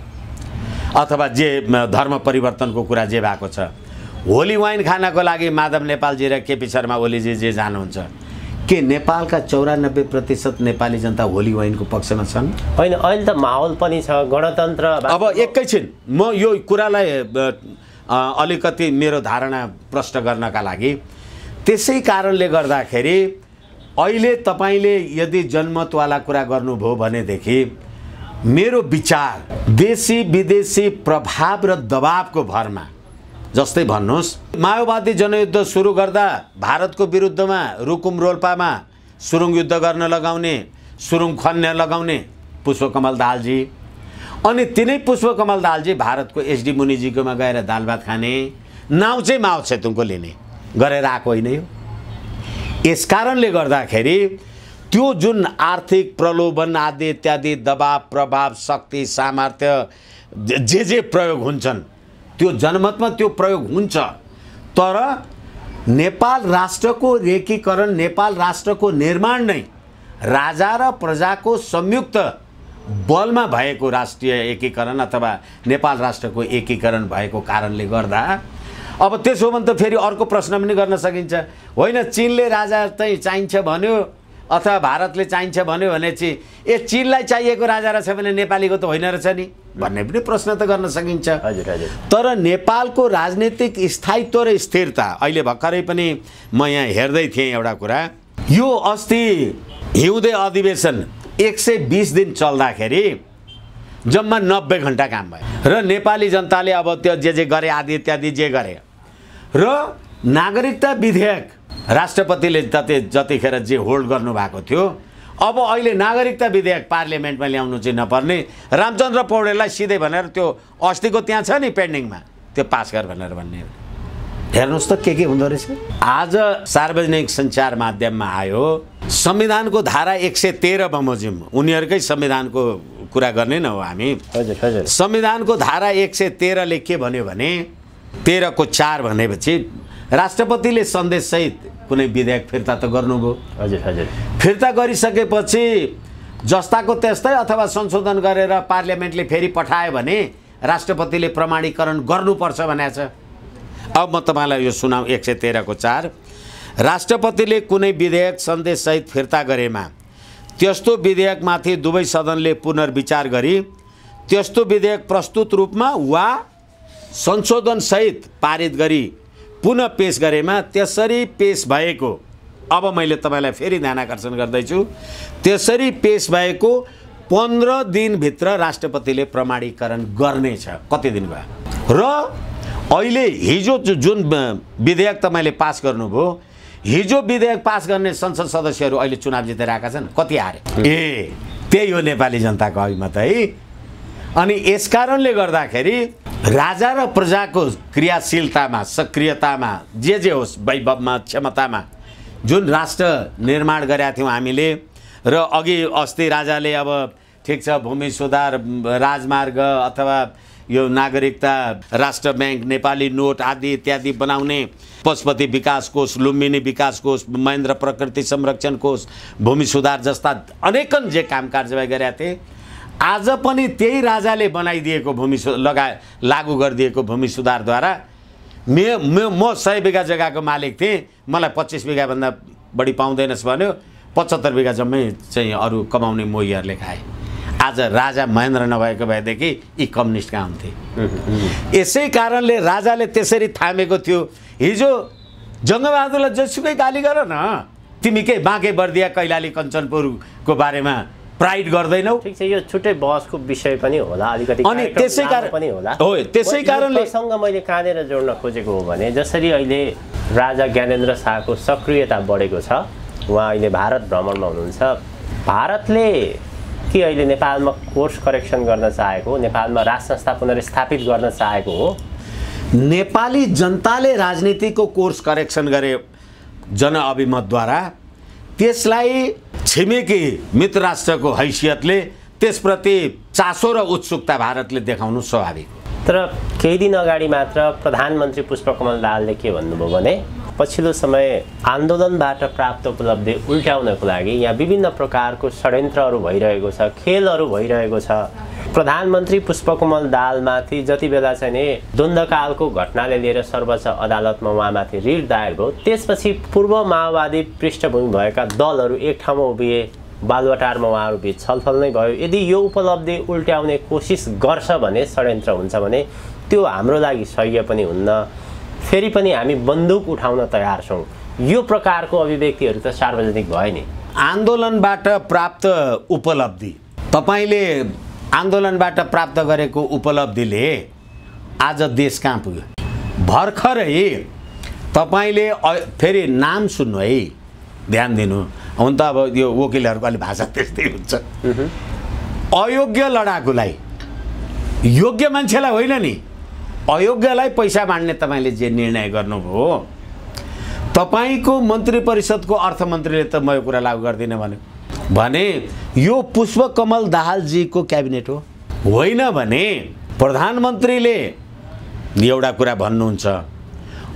अथवा जे धर्म परिवर्तनको कुरा जे भएको छ, होली वाइन खानको लागि माधव नेपालजी र केपी शर्मा ओलीजी जे जानुहुन्छ, के नेपालका 94% नेपाली जनता होली वाइनको पक्षमा छन्? होइन, अहिले त माहौल पनि छ गणतन्त्र। अब एकैछिन म यो कुरालाई अलिकति मेरो धारणा प्रष्ट गर्नका लागि, त्यसै कारणले गर्दाखेरि अहिले तपाईँले यदि जनमतवाला कुरा गर्नुभयो भनेदेखि मेरो विचार देशी विदेशी प्रभाव र दबावको भरमा, जस्तै भन्नुहोस् माओवादी जनयुद्ध सुरु गर्दा भारतको विरुद्धमा रुकुम रोल्पामा सुरुङ युद्ध गर्न लगाउने, सुरुङ खन्ने लगाउने पुष्पकमल दाहालजी, अनि तिनै पुष्पकमल दाहालजी भारतको एसडी मुनिजीकोमा गएर दाल भात खाने, नाउँ चाहिँ माओ सेतुङको लिने गरेर आएको होइन यो। यस कारणले गर्दाखेरि त्यो जुन आर्थिक प्रलोभन आदि इत्यादि दबाव प्रभाव शक्ति सामर्थ्य जे प्रयोग हुन्छन् त्यो जनमतमा त्यो प्रयोग हुन्छ, तर नेपाल राष्ट्रको एकीकरण, नेपाल राष्ट्रको निर्माण नै राजा र प्रजाको संयुक्त बलमा भएको राष्ट्रिय एकीकरण अथवा नेपाल राष्ट्रको एकीकरण भएको कारणले गर्दा अब त्यसो भने त फेरि अर्को प्रश्न पनि गर्न सकिन्छ, होइन चीनले राजा चाहिँ चाहिन्छ भन्यो अथवा भारतले चाहिन्छ भन्यो भने चाहिँ चीनलाई चाहिएको राजा रहेछ भने नेपालीको त होइन रहेछ नि भन्ने पनि प्रश्न त गर्न सकिन्छ। हजुर हजुर। तर नेपालको राजनीतिक स्थायित्व र स्थिरता, अहिले भर्खरै पनि म यहाँ हेर्दै थिएँ एउटा कुरा, यो अस्ति हिउँदे अधिवेशन 120 दिन चल्दाखेरि जम्मा 90 घण्टा काम भयो र नेपाली जनताले अब त्यो जे गरे आदि इत्यादि जे गरे, र नागरिकता विधेयक राष्ट्रपतिले जतिखेर जे होल्ड गर्नुभएको थियो, अब अहिले नागरिकता विधेयक पार्लियामेन्टमा ल्याउनु चाहिँ नपर्ने, रामचन्द्र पौडेललाई सिधै भनेर त्यो अस्तिको त्यहाँ छ नि पेन्डिङमा त्यो पास गर भनेर भन्ने। हेर्नुहोस् त के हुँदो रहेछ। आज सार्वजनिक सञ्चार माध्यममा आयो संविधानको धारा 113 बमोजिम, उनीहरूकै संविधानको कुरा गर्ने न हो हामी। हजुर हजुर। संविधानको धारा 113 ले के भन्यो भने 13 को 4 भनेपछि राष्ट्रपतिले सन्देशसहित कुनै विधेयक फिर्ता त गर्नुभयो। हजुर हजुर। फिर्ता गरिसकेपछि जस्ताको त्यस्तै अथवा संशोधन गरेर पार्लियामेन्टले फेरि पठायो भने राष्ट्रपतिले प्रमाणीकरण गर्नुपर्छ भनेको छ। अब म तपाईलाई यो सुनाऊ 113 को 4, राष्ट्रपतिले कुनै विधेयक सन्देशसहित फिर्ता गरेमा त्यस्तो विधेयकमाथि दुवै सदनले पुनर्विचार गरी त्यस्तो विधेयक प्रस्तुत रूपमा वा संशोधनसहित पारित गरी पुनः पेश गरेमा त्यसरी पेश भएको, अब मैले तपाईलाई फेरि ध्यानाकर्षण गर्दैछु, त्यसरी पेश भएको 15 दिनभित्र राष्ट्रपतिले प्रमाणीकरण गर्नेछ। कति दिन भयो? र अहिले हिजो जुन विधेयक तपाईँले पास गर्नुभयो, हिजो विधेयक पास गर्ने संसद सदस्यहरू अहिले चुनाव जितेर आएका छन्, कति हारे? त्यही हो नेपाली जनताको अभिमत है। अनि यस कारणले गर्दाखेरि राजा र प्रजाको क्रियाशीलतामा सक्रियतामा जे होस्, वैभवमा क्षमतामा जुन राष्ट्र निर्माण गरेका थियौँ हामीले, र अघि अस्ति राजाले अब ठिक छ भूमि सुधार, राजमार्ग अथवा यो नागरिकता, राष्ट्र ब्याङ्क, नेपाली नोट आदि इत्यादि बनाउने, पशुपति विकास कोष, लुम्बिनी विकास कोष, महेन्द्र प्रकृति संरक्षण कोष, भूमि सुधार जस्ता अनेकन जे काम कारबाही गरेका थिए, आज पनि त्यही राजाले बनाइदिएको भूमि लागू गरिदिएको भूमि सुधारद्वारा म 100 बिघा जग्गाको मालिक थिएँ, मलाई 25 बिघाभन्दा बढी पाउँदैनस् भन्यो, 75 बिघा जम्मै चाहिँ अरू कमाउने मोहीहरूले खाए। आज राजा महेन्द्र नभएको भएदेखि यी कम्युनिस्ट कहाँ हुन्थे। यसै कारणले राजाले त्यसरी थामेको थियो। हिजो जङ्गबहादुरलाई जसुकै गाली गर न, तिमी के बाँके बर्दिया कैलाली कञ्चनपुरको बारेमा प्राइड गर्दैनौ। ठिक छ, यो छुट्टै बहसको विषय पनि होला अलिकति, अनि त्यसै कारण पनि होला। हो, त्यसै कारणले सँग मैले कहाँनिर जोड्न खोजेको हो भने जसरी अहिले राजा ज्ञानेन्द्र शाहको सक्रियता बढेको छ, उहाँ अहिले भारत भ्रमणमा हुनुहुन्छ। भारतले के अहिले नेपालमा कोर्स करेक्सन गर्न चाहेको हो, नेपालमा राज संस्था पुनर्स्थापित गर्न चाहेको हो? नेपाली जनताले राजनीतिको कोर्स करेक्सन गरे जनअभिमतद्वारा, त्यसलाई छिमेकी मित्र राष्ट्रको हैसियतले त्यसप्रति चासो र उत्सुकता भारतले देखाउनु स्वाभाविक। तर केही दिन अगाडि मात्र प्रधानमन्त्री पुष्पकमल दाहालले के भन्नुभयो भने पछिल्लो समय आन्दोलनबाट प्राप्त उपलब्धि उल्टाउनको लागि यहाँ विभिन्न प्रकारको षड्यन्त्रहरू भइरहेको छ, खेलहरू भइरहेको छ। प्रधानमन्त्री पुष्पकमल दाहालमाथि जति बेला चाहिँ नि द्वन्द्वकालको घटनाले लिएर सर्वोच्च अदालतमा उहाँमाथि रिट दायर भयो, त्यसपछि पूर्व माओवादी पृष्ठभूमि भएका दलहरू एक ठाउँमा उभिए, बालुवाटारमा उहाँहरू बिच छलफल नै भयो। यदि यो उपलब्धि उल्ट्याउने कोसिस गर्छ भने, षड्यन्त्र हुन्छ भने त्यो हाम्रो लागि सह्य पनि हुन्न। फेरि पनि हामी बन्दुक उठाउन तयार छौँ। यो प्रकारको अभिव्यक्तिहरू त सार्वजनिक भयो नि। आन्दोलनबाट प्राप्त उपलब्धि, तपाईँले आन्दोलनबाट प्राप्त गरेको उपलब्धिले आज देश कहाँ पुग्यो? भर्खरै तपाईँले फेरि नाम सुन्नु है, ध्यान दिनु। हुन त अब यो वकिलहरूको अलि भाषा त्यस्तै हुन्छ। अयोग्य लडाकुलाई योग्य मान्छेलाई होइन नि, अयोग्यलाई पैसा बाँड्ने तपाईँले जे निर्णय गर्नुभयो, तपाईँको मन्त्री परिषदको अर्थमन्त्रीले त म यो कुरा लागू गर्दिनँ भने यो पुष्पकमल दाहालजीको क्याबिनेट हो, होइन भने प्रधानमन्त्रीले एउटा कुरा भन्नुहुन्छ,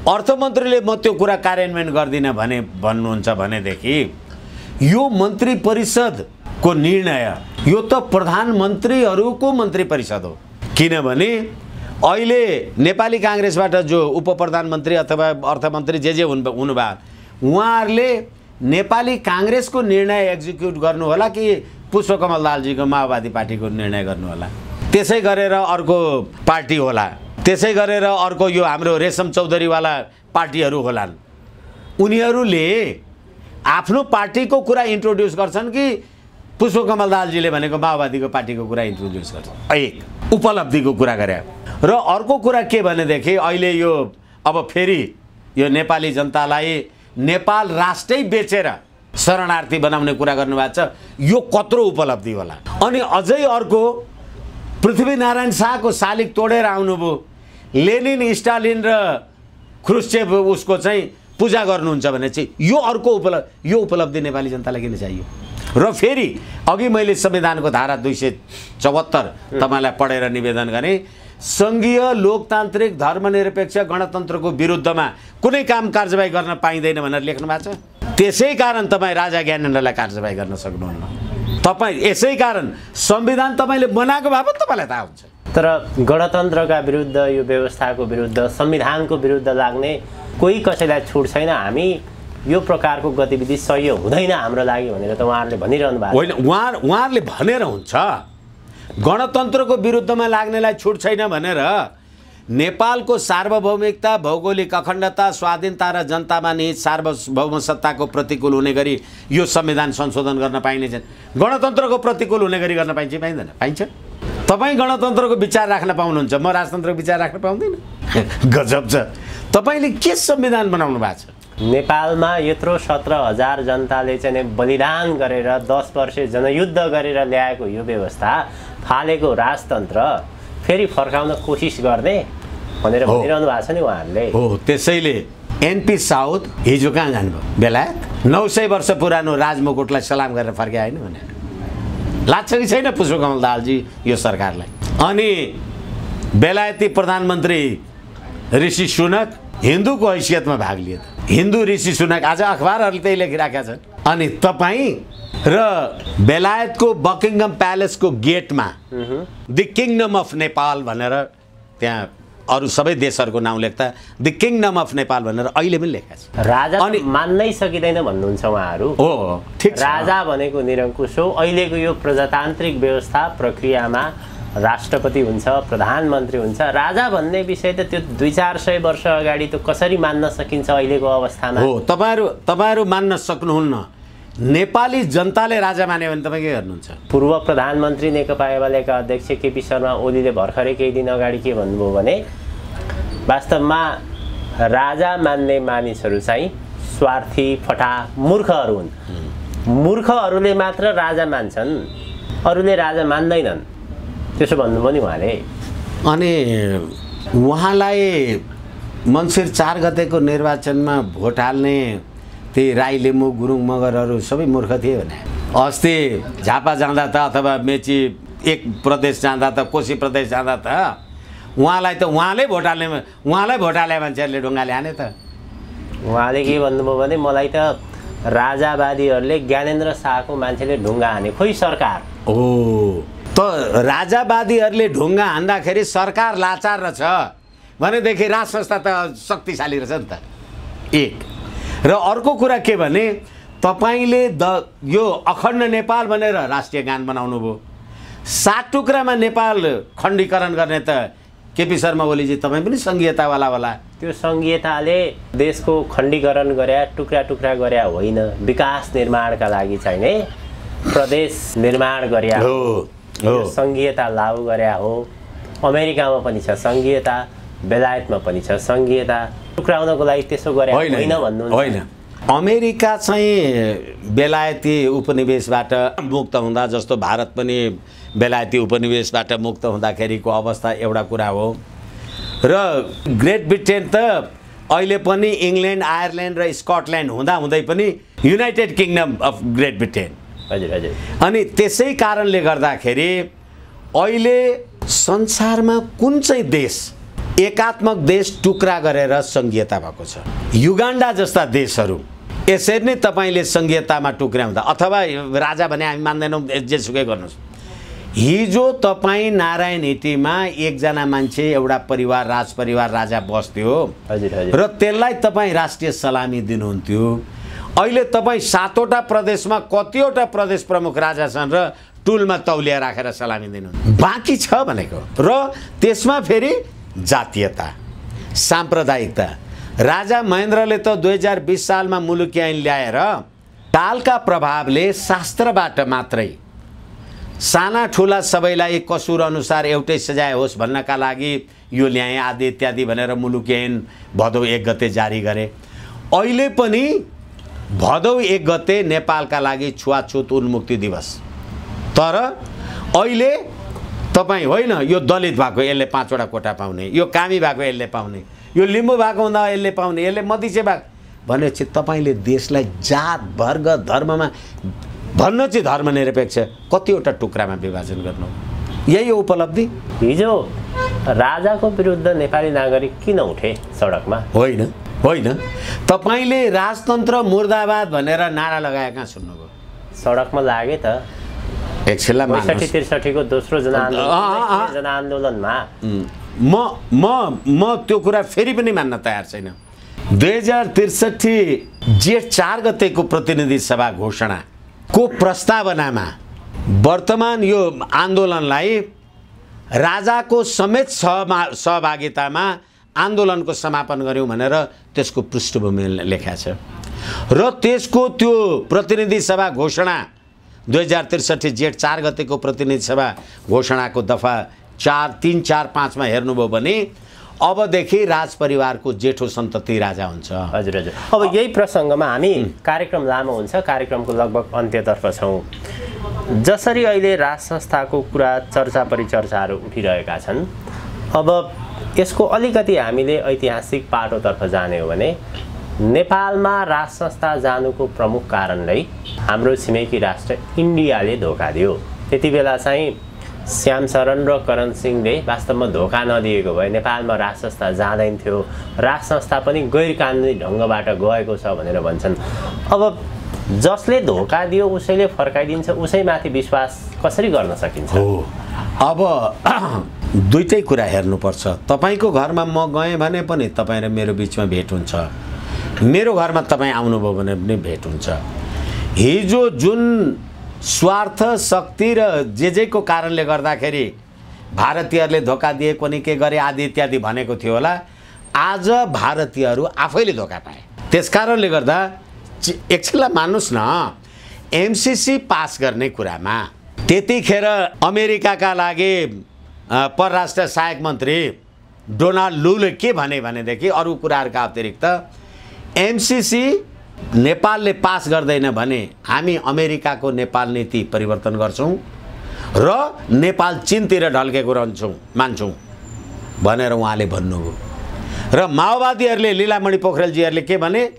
अर्थमन्त्रीले म त्यो कुरा कार्यान्वयन गर्दिनँ भने भन्नुहुन्छ भनेदेखि यो मन्त्री परिषदको निर्णय, यो त प्रधानमन्त्रीहरूको मन्त्री परिषद हो। किनभने अहिले नेपाली काङ्ग्रेसबाट जो उप प्रधानमन्त्री अथवा अर्थमन्त्री जे हुनुभयो, उहाँहरूले नेपाली काङ्ग्रेसको निर्णय एक्जिक्युट गर्नु होला कि पुष्पकमल दाहालजीको माओवादी पार्टीको निर्णय गर्नु होला? त्यसै गरेर अर्को पार्टी होला, त्यसै गरेर अर्को यो हाम्रो रेशम चौधरीवाला पार्टीहरू होलान्। उनीहरूले आफ्नो पार्टीको कुरा इन्ट्रोड्युस गर्छन् कि पुष्पकमल दाहालजीले भनेको माओवादीको पार्टीको कुरा इन्ट्रोड्युस गर्छन्? एक उपलब्धिको कुरा गरे। र अर्को कुरा के भनेदेखि अहिले यो अब फेरि यो नेपाली जनतालाई नेपाल राष्ट्रै बेचेर शरणार्थी बनाउने कुरा गर्नुभएको छ, यो कत्रो उपलब्धि होला। अनि अझै अर्को पृथ्वीनारायण शाहको शालिग तोडेर आउनुभयो, लेनिन स्टालिन र ख्रुश्चेभ उसको चाहिँ पूजा गर्नुहुन्छ भने चाहिँ यो अर्को यो उपलब्धि नेपाली जनतालाई किन चाहियो? र फेरि अघि मैले संविधानको धारा 274 तपाईँलाई पढेर निवेदन गरेँ, सङ्घीय लोकतान्त्रिक धर्मनिरपेक्ष गणतन्त्रको विरुद्धमा कुनै काम कारबाही गर्न पाइँदैन भनेर लेख्नु भएको छ। त्यसै कारण तपाईँ राजा ज्ञानेन्द्रलाई कारबाही गर्न सक्नुहुन्न। तपाईँ यसै कारण संविधान तपाईँले बनाएको भए पनि तपाईँलाई थाहा हुन्छ। तर गणतन्त्रका विरुद्ध, यो व्यवस्थाको विरुद्ध, संविधानको विरुद्ध लाग्ने कोही कसैलाई छुट छैन। हामी यो प्रकारको गतिविधि सह्य हुँदैन हाम्रो लागि भनेर त उहाँहरूले भनिरहनु भएको होइन। उहाँहरूले भनेर हुन्छ, गणतन्त्रको विरुद्धमा लाग्नेलाई छुट छैन भनेर नेपालको सार्वभौमिकता, भौगोलिक अखण्डता, स्वाधीनता र जनतामा निहित सार्वभौम सत्ताको प्रतिकूल हुने गरी यो संविधान संशोधन गर्न पाइने छैन। गणतन्त्रको प्रतिकूल हुने गरी गर्न पाइन्छ पाइँदैन? पाइन्छ। तपाईँ गणतन्त्रको विचार राख्न पाउनुहुन्छ, म राजतन्त्रको विचार राख्न पाउँदिनँ। गजब छ। तपाईँले के संविधान बनाउनु भएको छ? नेपालमा यत्रो 17,000 जनताले चाहिँ बलिदान गरेर 10 वर्ष जनयुद्ध गरेर ल्याएको यो व्यवस्था, फालेको राजतन्त्र फेरि फर्काउन कोसिस गर्ने भनेर भनिरहनु भएको छ नि उहाँहरूले। हो, त्यसैले एनपी साउथ हिजो कहाँ जानुभयो? बेलायत। 900 वर्ष पुरानो राजमुकुटलाई सलाम गरेर फर्के होइन भनेर लाग्छ कि छैन पुष्पकमल दाहालजी यो सरकारलाई? अनि बेलायती प्रधानमन्त्री ऋषि सुनक हिन्दूको हैसियतमा भाग लिए। हिन्दू ऋषि सुनक आज अखबारहरूले त्यही लेखिराखेका छन्। अनि तपाईँ र बेलायतको बकिङम प्यालेसको गेटमा द किङडम अफ नेपाल भनेर त्यहाँ अरू सबै देशहरूको नाउँ लेख्दा द किङडम अफ नेपाल भनेर अहिले पनि लेखेको छ। राजा अनि मान्नै सकिँदैन भन्नुहुन्छ उहाँहरू। हो ठिक छ। राजा भनेको निरङ्कुश हो। अहिलेको यो प्रजातान्त्रिक व्यवस्था प्रक्रियामा राष्ट्रपति हुन्छ, प्रधानमन्त्री हुन्छ। राजा भन्ने विषय त त्यो 200-400 वर्ष अगाडि त कसरी मान्न सकिन्छ अहिलेको अवस्थामा? हो, तपाईहरू मान्न सक्नुहुन्न। नेपाली जनताले राजा मान्यो भने तपाईँ के गर्नुहुन्छ? पूर्व प्रधानमन्त्री नेकपा एमालेका अध्यक्ष केपी शर्मा ओलीले भर्खरै केही दिन अगाडि के भन्नुभयो भने वास्तवमा राजा मान्ने मानिसहरू चाहिँ स्वार्थी, फटा, मूर्खहरू हुन्। मूर्खहरूले मात्र राजा मान्छन्, अरूले राजा मान्दैनन्, त्यसो भन्नुभयो नि उहाँले। अनि उहाँलाई मङ्सिर 4 गतेको निर्वाचनमा भोट हाल्ने ती राई, लिम्बू, गुरुङ, मगरहरू सबै मूर्ख थिए भने अस्ति झापा जाँदा त अथवा मेची एक प्रदेश जाँदा त, कोशी प्रदेश जाँदा त उहाँलाई भोट हाल्ने मान्छेहरूले ढुङ्गाले हाने त। उहाँले के भन्नुभयो भने मलाई त राजावादीहरूले ज्ञानेन्द्र शाहको मान्छेले ढुङ्गा हाने, खोइ सरकार हो। त राजावादीहरूले ढुङ्गा हान्दाखेरि सरकार लाचार रहेछ भनेदेखि राज संस्था त शक्तिशाली रहेछ नि त। एक र अर्को कुरा के भने तपाईँले यो अखण्ड नेपाल भनेर राष्ट्रिय गान बनाउनु भयो। 7 टुक्रामा नेपाल खण्डीकरण गर्ने त केपी शर्मा ओलीजी तपाईँ पनि सङ्घीयतावाला होला। त्यो सङ्घीयताले देशको खण्डीकरण गरे, टुक्रा टुक्रा गरे होइन, विकास निर्माणका लागि चाहिने प्रदेश निर्माण गरे हो, सङ्घीयता लागू गरे हो। अमेरिकामा पनि छ सङ्घीयता, बेलायतमा पनि छ सङ्घीयता। टुक्राउनको लागि त्यसो गरे होइन भन्नुहुन्छ? होइन, अमेरिका चाहिँ बेलायती उपनिवेशबाट मुक्त हुँदा जस्तो भारत पनि बेलायती उपनिवेशबाट मुक्त हुँदाखेरिको अवस्था एउटा कुरा हो। र ग्रेट ब्रिटेन त अहिले पनि इङ्ल्यान्ड, आयरल्यान्ड र स्कटल्यान्ड हुँदै पनि United kingdom of great Britain. हजुर हजुर। अनि त्यसै कारणले गर्दाखेरि अहिले संसारमा कुन चाहिँ देश एकात्मक देश टुक्रा गरेर सङ्घीयता भएको छ? युगान्डा जस्ता देशहरू यसरी नै तपाईँले सङ्घीयतामा टुक्राउँदा, अथवा राजा भने हामी मान्दैनौँ, जेसुकै गर्नुहोस्। हिजो तपाईँ नारायण हिटीमा एकजना मान्छे, एउटा परिवार, राजपरिवार, राजा बस्थ्यो र त्यसलाई तपाईँ राष्ट्रिय सलामी दिनुहुन्थ्यो। अहिले तपाईँ 7वटा प्रदेशमा कतिवटा प्रदेश प्रमुख राजा छन् र टुलमा तौलिया राखेर सलामी दिनुहुन्छ। बाँकी छ भनेको। र त्यसमा फेरि जातीयता, साम्प्रदायिकता। राजा महेन्द्रले त 2020 सालमा मुलुकी ऐन ल्याएर कालका प्रभावले शास्त्रबाट मात्रै साना ठुला सबैलाई कसुर अनुसार एउटै सजाय होस् भन्नका लागि यो ल्याए आदि इत्यादि भनेर मुलुकी ऐन भदौ 1 गते जारी गरे। अहिले पनि भदौ 1 गते नेपालका लागि छुवाछुत उन्मुक्ति दिवस। तर अहिले तपाईँ होइन, यो दलित भएको यसले 5वटा कोटा पाउने, यो कामी भएको यसले पाउने, यो लिम्बू भएको हुँदा यसले पाउने, यसले मधिसे भएको भनेपछि तपाईँले देशलाई जात, वर्ग, धर्ममा भन्न चाहिँ धर्मनिरपेक्ष कतिवटा टुक्रामा विभाजन गर्नु, यही हो उपलब्धि। हिजो राजाको विरुद्ध नेपाली नागरिक किन उठे सडकमा? होइन होइन, तपाईँले राजतन्त्र मुर्दाबाद भनेर नारा लगाए कहाँ सुन्नुभयो? सडकमा लागे त। 65-63 को दोस्रो जनआन्दोलनमा म त्यो कुरा फेरि पनि मान्न तयार छैन। 2063 जेठ 4 गतेको प्रतिनिधि सभा घोषणाको प्रस्तावनामा वर्तमान यो आन्दोलनलाई राजाको समेत सहभागितामा आन्दोलनको समापन गर्यौँ भनेर त्यसको पृष्ठभूमि लेखा छ। र त्यसको त्यो प्रतिनिधि सभा घोषणा 2063 जेठ 4 गतेको प्रतिनिधि सभा घोषणाको दफा 4, 3, 4, 5 मा हेर्नुभयो भने अबदेखि राजपरिवारको जेठो सन्तति राजा हुन्छ। हजुर हजुर। अब यही प्रसङ्गमा हामी कार्यक्रम लामो हुन्छ, कार्यक्रमको लगभग अन्त्यतर्फ छौँ। जसरी अहिले राज संस्थाको कुरा, चर्चा परिचर्चाहरू उठिरहेका छन्, अब यसको अलिकति हामीले ऐतिहासिक पाटोतर्फ जाने हो भने नेपालमा राज संस्था जानुको प्रमुख कारणलाई हाम्रो छिमेकी राष्ट्र इन्डियाले धोका दियो। त्यति बेला चाहिँ श्याम शरण र करण सिंहले वास्तवमा धोका नदिएको भए नेपालमा राज संस्था जाँदैन थियो। राज संस्था पनि गैर कानुनी ढङ्गबाट गएको छ भनेर भन्छन्। अब जसले धोका दियो उसैले फर्काइदिन्छ, उसैमाथि विश्वास कसरी गर्न सकिन्छ? अब दुईटै कुरा हेर्नुपर्छ। तपाईँको घरमा म गएँ भने पनि तपाईँ र मेरो बिचमा भेट हुन्छ, मेरो घरमा तपाईँ आउनुभयो भने पनि भेट हुन्छ। हिजो जुन स्वार्थ शक्ति र जेको कारणले गर्दाखेरि भारतीयहरूले धोका दिएको नि के गरे आदि इत्यादि भनेको थियो होला, आज भारतीयहरू आफैले धोका पाए। त्यसकारणले गर्दा एकछिनलाई मान्नुहोस् न, एमसीसी पास गर्ने कुरामा त्यतिखेर अमेरिकाका लागि परराष्ट्र सहायक मन्त्री डोनाल्ड लूले के भनेदेखि अरू कुराहरूका अतिरिक्त एमसीसी नेपालले पास गर्दैन भने हामी अमेरिकाको नेपाल नीति परिवर्तन गर्छौँ र नेपाल चीनतिर ढल्केको रहन्छौँ मान्छौँ भनेर उहाँले भन्नुभयो। र माओवादीहरूले लीलामणि पोखरेलजीहरूले के भने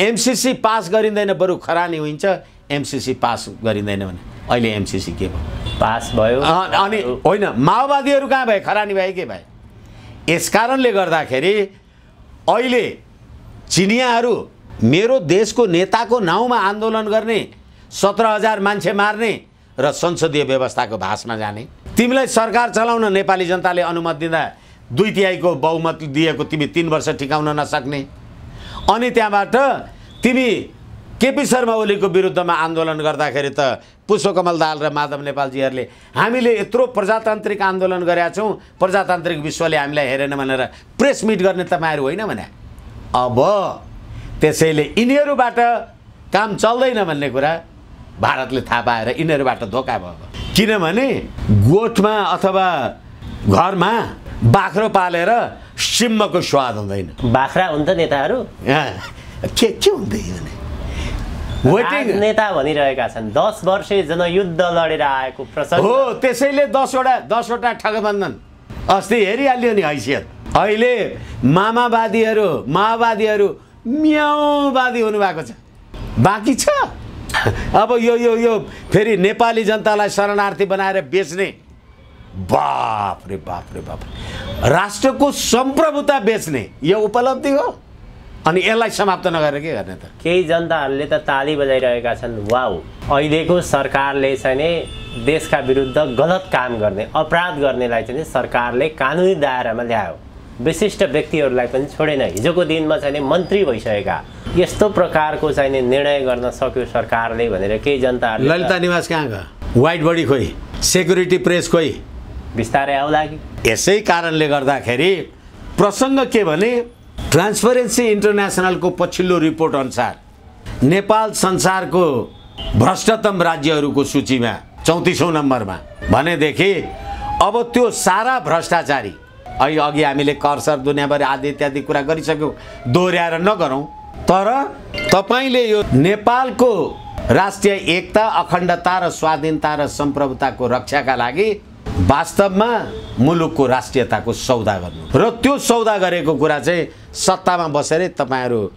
एमसीसी पास गरिँदैन बरु खरानी हुन्छ, एमसीसी पास गरिँदैन भने अहिले एमसीसी के भयो? पास भयो। अनि होइन, माओवादीहरू कहाँ भए? खरानी भए के भए? यसकारणले गर्दाखेरि अहिले चिनियाहरू मेरो देशको नेताको नाउँमा आन्दोलन गर्ने, 17,000 मान्छे मार्ने र संसदीय व्यवस्थाको भाषमा जाने। तिमीलाई सरकार चलाउन नेपाली जनताले अनुमति दिँदा 2/3 बहुमत दिएको तिमी 3 वर्ष टिकाउन नसक्ने, अनि त्यहाँबाट तिमी केपी शर्मा ओलीको विरुद्धमा आन्दोलन गर्दाखेरि त पुष्पकमल दाहाल र माधव नेपालजीहरूले हामीले यत्रो प्रजातान्त्रिक आन्दोलन गरेका छौँ, प्रजातान्त्रिक विश्वले हामीलाई हेरेन भनेर प्रेस मिट गर्ने तपाईँहरू होइन भने। अब त्यसैले यिनीहरूबाट काम चल्दैन भन्ने कुरा भारतले थाहा पाएर यिनीहरूबाट धोका भयो। किनभने गोठमा अथवा घरमा बाख्रो पालेर सिम्मको स्वाद हुँदैन। बाख्रा हुन्छ नेताहरू के हुँदैन भने नेता भनिरहेका छन्। 10 वर्ष जनयुद्ध लडेर आएको प्रसङ्ग हो, त्यसैले 10वटा ठगबन्धन अस्ति हेरिहाल्यो नि हैसियत। अहिले माओवादीहरू म्याउवादी हुनुभएको छ, बाँकी छ। अब यो फेरि नेपाली जनतालाई शरणार्थी बनाएर बेच्ने, बाप रे बाप, राष्ट्रको सम्प्रभुता बेच्ने यो उपलब्धि हो। अनि यसलाई समाप्त नगरेर के गर्ने त? केही जनताहरूले त ताली बजाइरहेका छन्, वाउ अहिलेको सरकारले चाहिँ नि देशका विरुद्ध गलत काम गर्ने, अपराध गर्नेलाई चाहिँ सरकारले कानुनी दायरामा ल्यायो, विशिष्ट व्यक्तिहरूलाई पनि छोडेन। हिजोको दिनमा चाहिँ नि मन्त्री भइसकेका यस्तो प्रकारको चाहिँ नि निर्णय गर्न सक्यो सरकारले भनेर केही जनताहरूले ललिता निवास कहाँ गयो? वाइट बडी खोइ, सेक्युरिटी प्रेस खोइ, बिस्तारै आउला कि। यसै कारणले गर्दाखेरि प्रसङ्ग के भने ट्रान्सपरेन्सी इन्टरनेसनलको पछिल्लो रिपोर्ट अनुसार नेपाल संसारको भ्रष्टतम राज्यहरूको सूचीमा 34औं नम्बरमा भनेदेखि अब त्यो सारा भ्रष्टाचारी अघि हामीले करसर दुनियाँभरि आदि इत्यादि कुरा गरिसक्यौँ, दोहोऱ्याएर नगरौँ। तर तपाईँले यो नेपालको राष्ट्रिय एकता, अखण्डता र स्वाधीनता र सम्प्रभुताको रक्षाका लागि वास्तवमा मुलुकको राष्ट्रियताको सौदा गर्नु र त्यो सौदा गरेको कुरा चाहिँ सत्तामा बसेर तपाईँहरू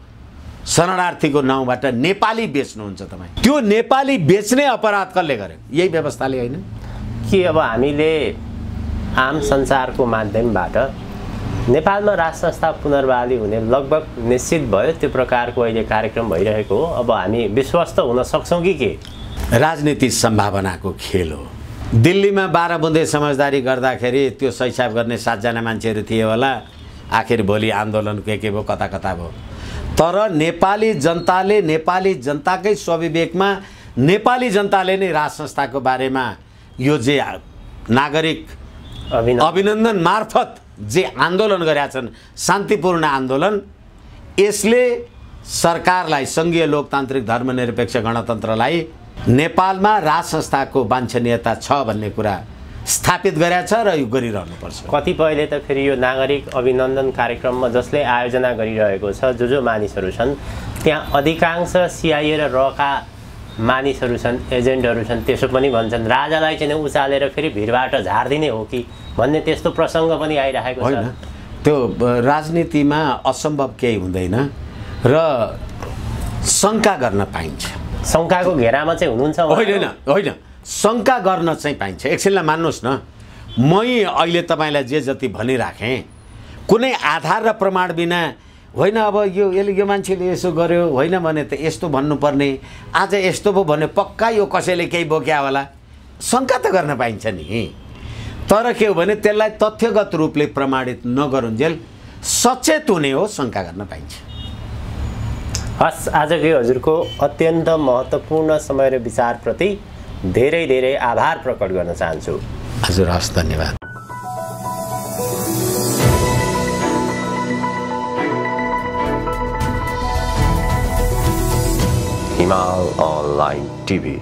शरणार्थीको नाउँबाट नेपाली बेच्नुहुन्छ। तपाईँ त्यो नेपाली बेच्ने अपराध कसले गर्यो? यही व्यवस्थाले होइन कि? अब हामीले आम संसारको माध्यमबाट नेपालमा राज संस्था पुनर्बहाली हुने लगभग निश्चित भयो, त्यो प्रकारको अहिले कार्यक्रम भइरहेको हो। अब हामी विश्वस्त हुन सक्छौँ कि के? राजनीति सम्भावनाको खेल हो। दिल्लीमा 12 बुँदे समझदारी गर्दाखेरि त्यो सैसाब गर्ने 7 जना मान्छेहरू थिए होला, आखिर भोलि आन्दोलन के भयो, कता कता भयो। तर नेपाली जनताले, नेपाली जनताकै स्वविवेकमा नेपाली जनताले नै राज संस्थाको बारेमा यो जे नागरिक अभिनन्दन मार्फत जे आन्दोलन गरेका छन्, शान्तिपूर्ण आन्दोलन, यसले सरकारलाई, सङ्घीय लोकतान्त्रिक धर्मनिरपेक्ष गणतन्त्रलाई नेपालमा राज संस्थाको वाञ्छनीयता छ भन्ने कुरा स्थापित गरेका छ र यो गरिरहनुपर्छ। कतिपयले त फेरि यो नागरिक अभिनन्दन कार्यक्रममा जसले आयोजना गरिरहेको छ, जो मानिसहरू छन् त्यहाँ अधिकांश सिआइए र रका मानिसहरू छन्, एजेन्टहरू छन्, त्यसो पनि भन्छन् राजालाई चाहिँ उचालेर फेरि भिडबाट झार्दिने हो कि भन्ने त्यस्तो प्रसङ्ग पनि आइरहेको छ। त्यो राजनीतिमा असम्भव केही हुँदैन र शङ्का गर्न पाइन्छ। शङ्काको घेरामा चाहिँ हुनुहुन्छ? होइन, शङ्का गर्न चाहिँ पाइन्छ। एकछिनलाई मान्नुहोस् न, मै अहिले तपाईँलाई जे जति भनिराखेँ कुनै आधार र प्रमाण बिना होइन, अब यो मान्छेले यसो गर्यो होइन भने त यस्तो भन्नुपर्ने, आज यस्तो पो भन्यो, पक्का यो कसैले केही बोक्या होला, शङ्का त गर्न पाइन्छ नि। तर के हो भने त्यसलाई तथ्यगत रूपले प्रमाणित नगरुन्जेल सचेत हुने हो शङ्का गर्न पाइन्छ। हस्, आजकै हजुरको अत्यन्त महत्त्वपूर्ण समय र विचारप्रति धेरै धेरै आभार प्रकट गर्न चाहन्छु। हजुर, हस्, धन्यवाद। हिमाल अनलाइन टिभी।